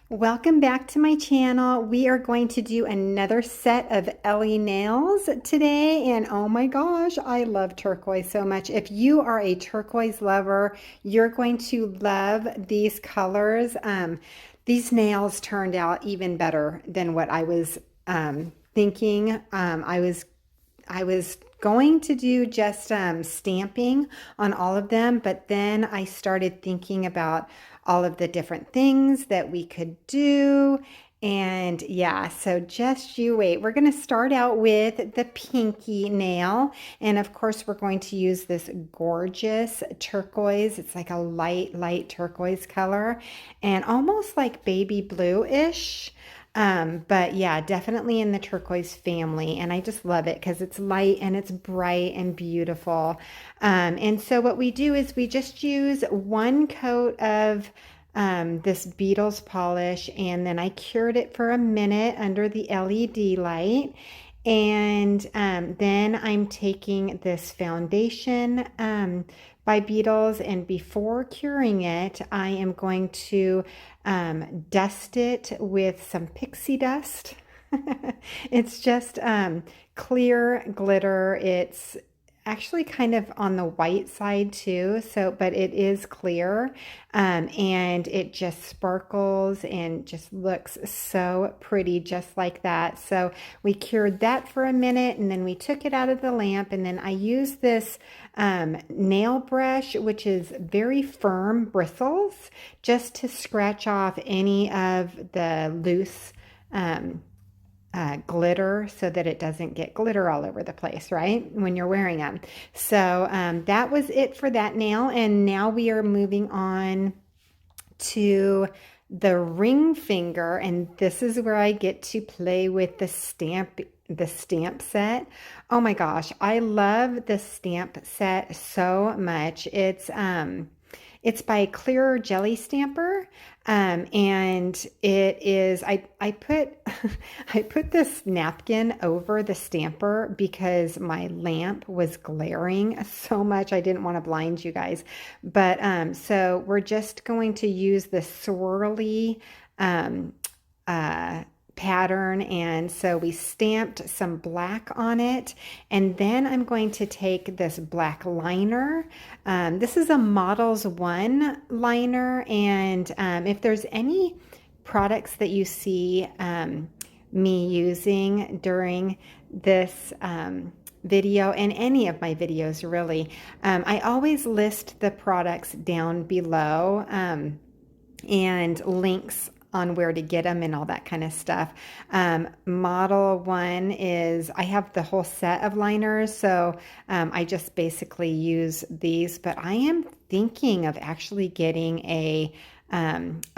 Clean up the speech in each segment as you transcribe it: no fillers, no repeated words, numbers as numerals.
Welcome back to my channel. We are going to do another set of Ellie nails today. And oh my gosh, I love turquoise so much. If you are a turquoise lover, you're going to love these colors. These nails turned out even better than what I was thinking. I was going to do just stamping on all of them, but then I started thinking about all of the different things that we could do. And yeah, so just you wait. We're going to start out with the pinky nail. And of course, we're going to use this gorgeous turquoise. It's like a light turquoise color and almost like baby blue-ish. But yeah, definitely in the turquoise family. And I just love it because it's light and it's bright and beautiful. And so what we do is we just use one coat of this Beetles polish, and then I cured it for a minute under the LED light. And then I'm taking this foundation by Beetles, and before curing it, I am going to dust it with some pixie dust. It's just clear glitter. It's actually kind of on the white side too, so but it is clear, and it just sparkles and just looks so pretty just like that. So we cured that for a minute, and then we took it out of the lamp, and then I used this nail brush, which is very firm bristles, just to scratch off any of the loose glitter so that it doesn't get glitter all over the place, right? When you're wearing them. So that was it for that nail. And now we are moving on to the ring finger. And this is where I get to play with the stamp set. Oh my gosh, I love the stamp set so much. It's by Clear Jelly Stamper, and it is. I put I put this napkin over the stamper because my lamp was glaring so much. I didn't want to blind you guys, but so we're just going to use the swirly um, pattern, and so we stamped some black on it, and then I'm going to take this black liner. This is a Models 1 liner, and if there's any products that you see me using during this video, and any of my videos really, I always list the products down below, and links on where to get them and all that kind of stuff. Model 1 is, I have the whole set of liners, so I just basically use these, but I am thinking of actually getting a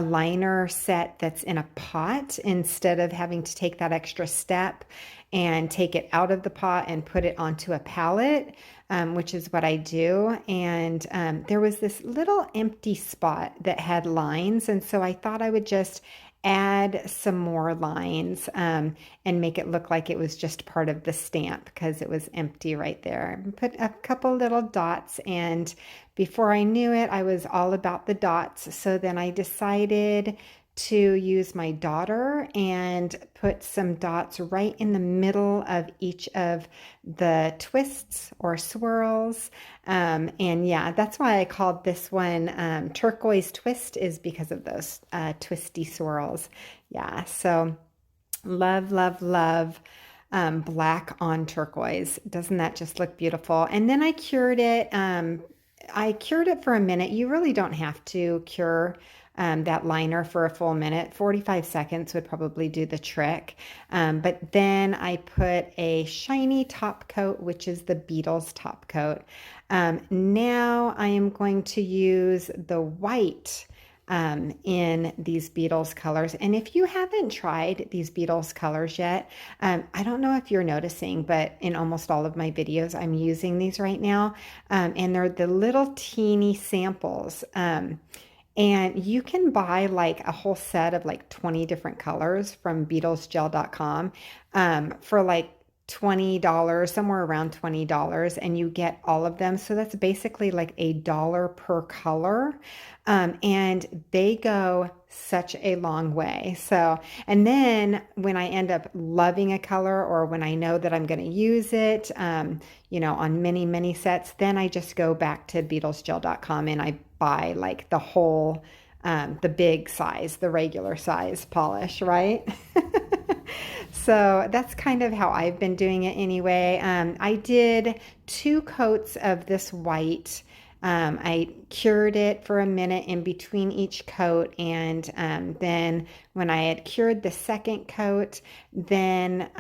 liner set that's in a pot instead of having to take that extra step and take it out of the pot and put it onto a palette, which is what I do. And there was this little empty spot that had lines, and so I thought I would just add some more lines and make it look like it was just part of the stamp because it was empty right there. Put a couple little dots, and before I knew it, I was all about the dots. So then I decided to use my daughter and put some dots right in the middle of each of the twists or swirls. And yeah, that's why I called this one Turquoise Twist, is because of those twisty swirls. Yeah, so love, love, love black on turquoise. Doesn't that just look beautiful? And then I cured it. I cured it for a minute. You really don't have to cure that liner for a full minute. 45 seconds would probably do the trick. But then I put a shiny top coat, which is the Beetles top coat. Now I am going to use the white in these Beetles colors. And if you haven't tried these Beetles colors yet, I don't know if you're noticing, but in almost all of my videos, I'm using these right now. And they're the little teeny samples. And you can buy like a whole set of like 20 different colors from BeetlesGel.com for like $20, somewhere around $20, and you get all of them. So that's basically like $1 per color. And they go such a long way. So, and then when I end up loving a color or when I know that I'm going to use it, on many, many sets, then I just go back to BeetlesGel.com and I buy like the whole, the big size, the regular size polish, right? So that's kind of how I've been doing it anyway. I did 2 coats of this white. I cured it for a minute in between each coat, and then when I had cured the second coat, then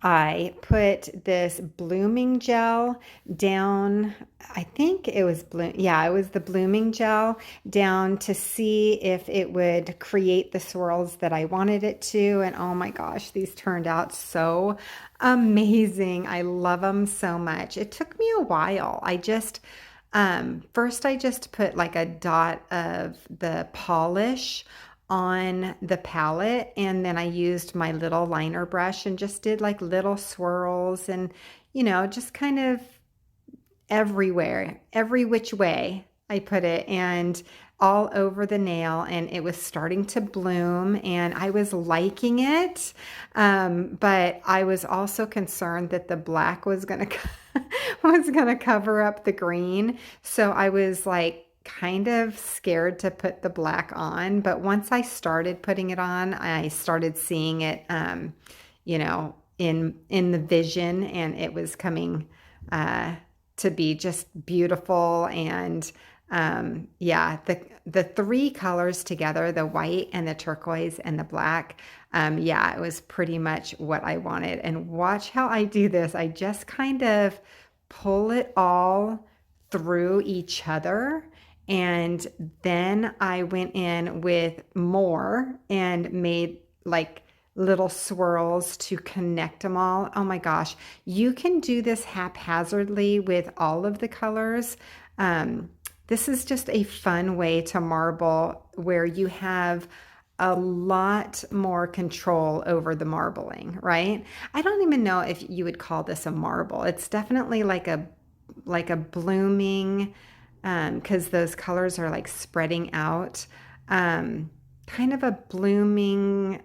I put this blooming gel down. I think it was yeah, it was the blooming gel down to see if it would create the swirls that I wanted it to. And oh my gosh, these turned out so amazing. I love them so much. It took me a while. First I just put like a dot of the polish on the palette, and then I used my little liner brush and just did like little swirls and just kind of everywhere, every which way I put it, and all over the nail, and it was starting to bloom and I was liking it. But I was also concerned that the black was gonna was gonna cover up the green. So I was like kind of scared to put the black on, but once I started putting it on, I started seeing it, in the vision, and it was coming to be just beautiful. And yeah, the 3 colors together, the white and the turquoise and the black, yeah, it was pretty much what I wanted. And watch how I do this. I just kind of pull it all through each other. And then I went in with more and made like little swirls to connect them all. Oh my gosh, you can do this haphazardly with all of the colors. This is just a fun way to marble where you have a lot more control over the marbling, right? I don't even know if you would call this a marble. It's definitely like a blooming, because those colors are like spreading out, kind of a blooming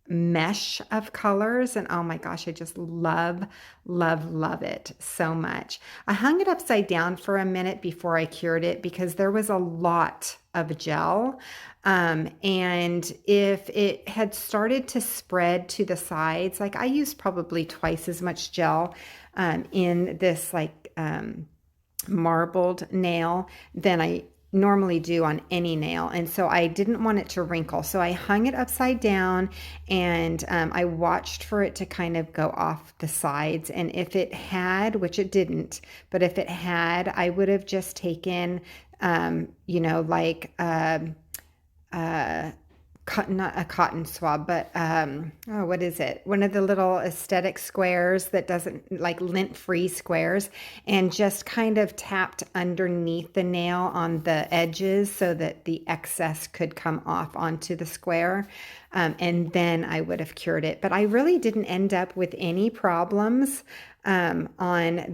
mesh of colors. And oh my gosh, I just love, love, love it so much. I hung it upside down for a minute before I cured it because there was a lot of gel. And if it had started to spread to the sides, like I used probably twice as much gel in this like marbled nail than I normally do on any nail. And so I didn't want it to wrinkle. So I hung it upside down, and I watched for it to kind of go off the sides. And if it had, which it didn't, but if it had, I would have just taken, like not a cotton swab, but what is it? One of the little aesthetic squares that doesn't, like lint-free squares, and just kind of tapped underneath the nail on the edges so that the excess could come off onto the square. And then I would have cured it. But I really didn't end up with any problems on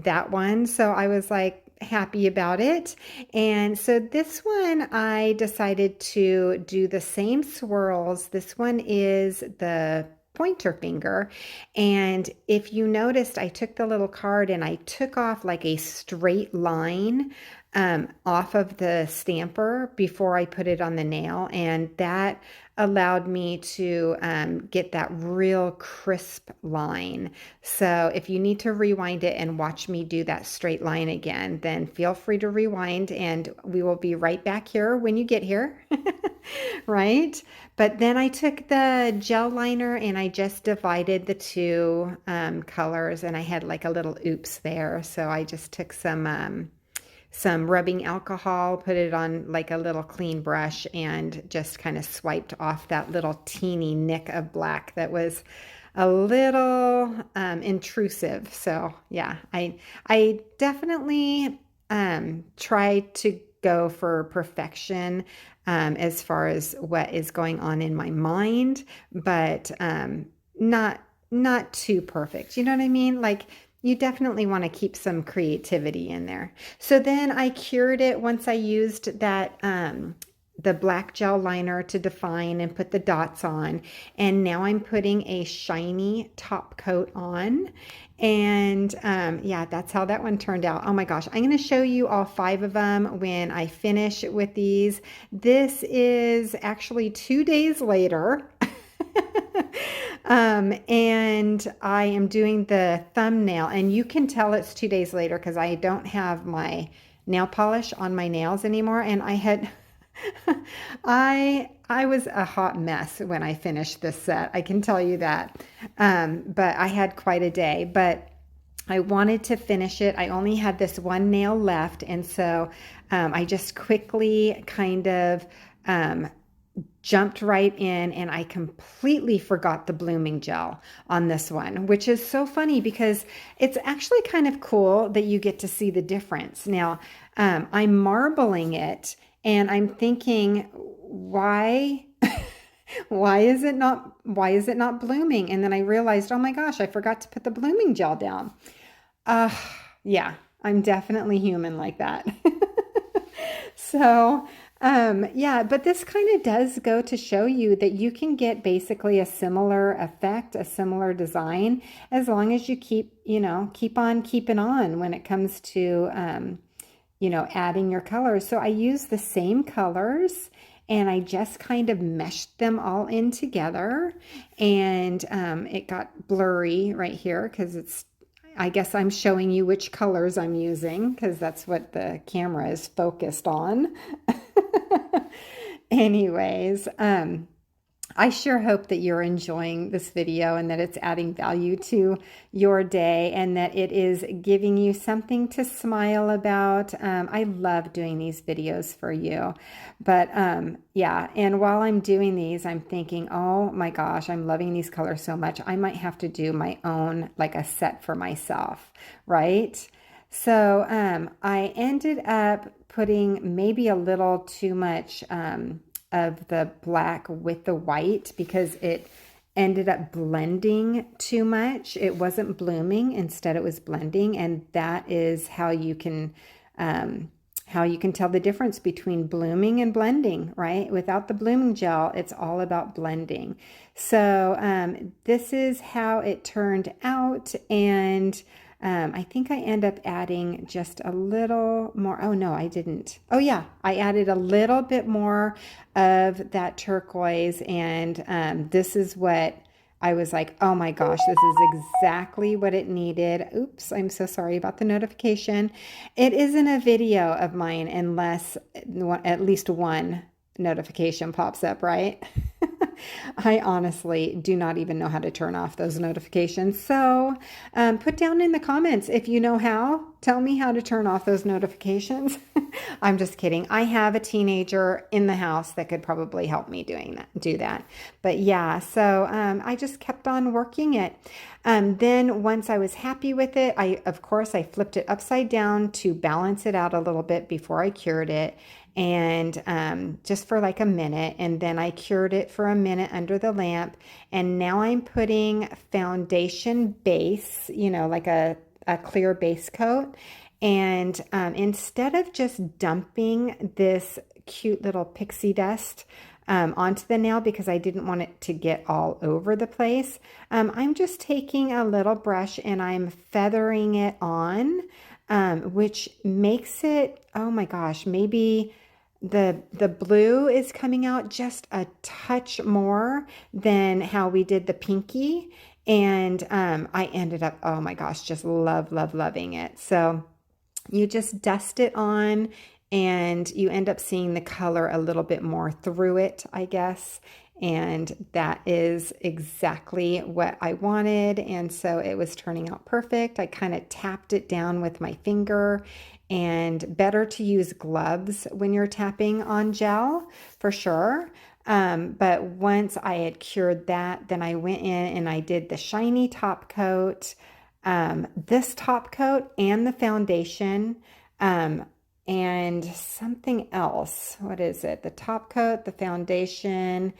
that one. So I was like, happy about it. And so this one, I decided to do the same swirls. This one is the pointer finger. And if you noticed, I took the little card and I took off like a straight line off of the stamper before I put it on the nail. And that allowed me to get that real crisp line. So if you need to rewind it and watch me do that straight line again, then feel free to rewind, and we will be right back here when you get here. Right? But then I took the gel liner and I just divided the 2 colors, and I had like a little oops there. So I just took some rubbing alcohol, put it on like a little clean brush, and just kind of swiped off that little teeny nick of black that was a little intrusive. So yeah, I definitely try to go for perfection as far as what is going on in my mind, but not not too perfect. You know what I mean? Like you definitely want to keep some creativity in there. So then I cured it once I used that the black gel liner to define and put the dots on. And now I'm putting a shiny top coat on. And yeah, that's how that one turned out. Oh my gosh, I'm going to show you all 5 of them when I finish with these. This is actually 2 days later. And I am doing the thumbnail, and you can tell it's 2 days later because I don't have my nail polish on my nails anymore. And I had, I was a hot mess when I finished this set. I can tell you that. But I had quite a day, but I wanted to finish it. I only had this one nail left. And so, I just quickly kind of, jumped right in, and I completely forgot the blooming gel on this one, which is so funny because it's actually kind of cool that you get to see the difference. Now, I'm marbling it and I'm thinking, why, why is it not blooming? And then I realized, oh my gosh, I forgot to put the blooming gel down. Uh, yeah, I'm definitely human like that. So, yeah, but this kind of does go to show you that you can get basically a similar effect, a similar design, as long as you keep, keep on keeping on when it comes to, adding your colors. So I use the same colors and I just kind of meshed them all in together, and it got blurry right here because I guess I'm showing you which colors I'm using because that's what the camera is focused on. Anyways, I sure hope that you're enjoying this video and that it's adding value to your day and that it is giving you something to smile about. I love doing these videos for you. But yeah, and while I'm doing these, I'm thinking, oh my gosh, I'm loving these colors so much. I might have to do my own, like a set for myself, right? So I ended up putting maybe a little too much of the black with the white because it ended up blending too much. It wasn't blooming, instead it was blending, and that is how you can tell the difference between blooming and blending, right? Without the blooming gel, it's all about blending. So this is how it turned out, and I think I end up adding just a little more. Oh, no, I didn't. Oh, yeah, I added a little bit more of that turquoise. And this is what I was like, oh my gosh, this is exactly what it needed. Oops, I'm so sorry about the notification. It isn't a video of mine unless at least one notification pops up, right? I honestly do not even know how to turn off those notifications. So put down in the comments if you know how. Tell me how to turn off those notifications. I'm just kidding. I have a teenager in the house that could probably help me do that. But yeah, so I just kept on working it. Then once I was happy with it, of course, I flipped it upside down to balance it out a little bit before I cured it. And just for like a minute, and then I cured it for a minute under the lamp, and now I'm putting foundation base, like a clear base coat, and instead of just dumping this cute little pixie dust onto the nail because I didn't want it to get all over the place, I'm just taking a little brush and I'm feathering it on, which makes it, oh my gosh, maybe the blue is coming out just a touch more than how we did the pinky. And I ended up, oh my gosh, just loving it. So you just dust it on and you end up seeing the color a little bit more through it, I guess. And that is exactly what I wanted. And so it was turning out perfect. I kind of tapped it down with my finger, and better to use gloves when you're tapping on gel for sure. But once I had cured that, then I went in and I did the shiny top coat, this top coat and the foundation, and something else. What is it? The top coat, the foundation,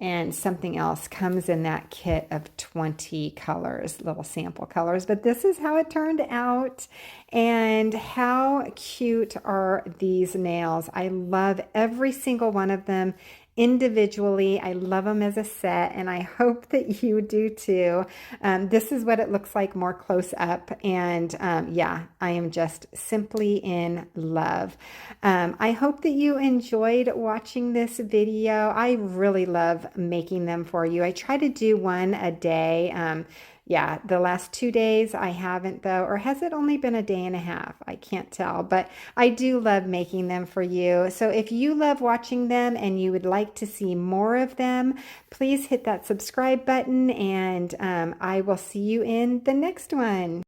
and something else comes in that kit of 20 colors, little sample colors. But this is how it turned out. And how cute are these nails? I love every single one of them individually. I love them as a set, and I hope that you do too. This is what it looks like more close up, and yeah, I am just simply in love. I hope that you enjoyed watching this video. I really love making them for you. I try to do one a day. Yeah, the last 2 days I haven't though, or has it only been a day and a half? I can't tell, but I do love making them for you. So if you love watching them and you would like to see more of them, please hit that subscribe button, and I will see you in the next one.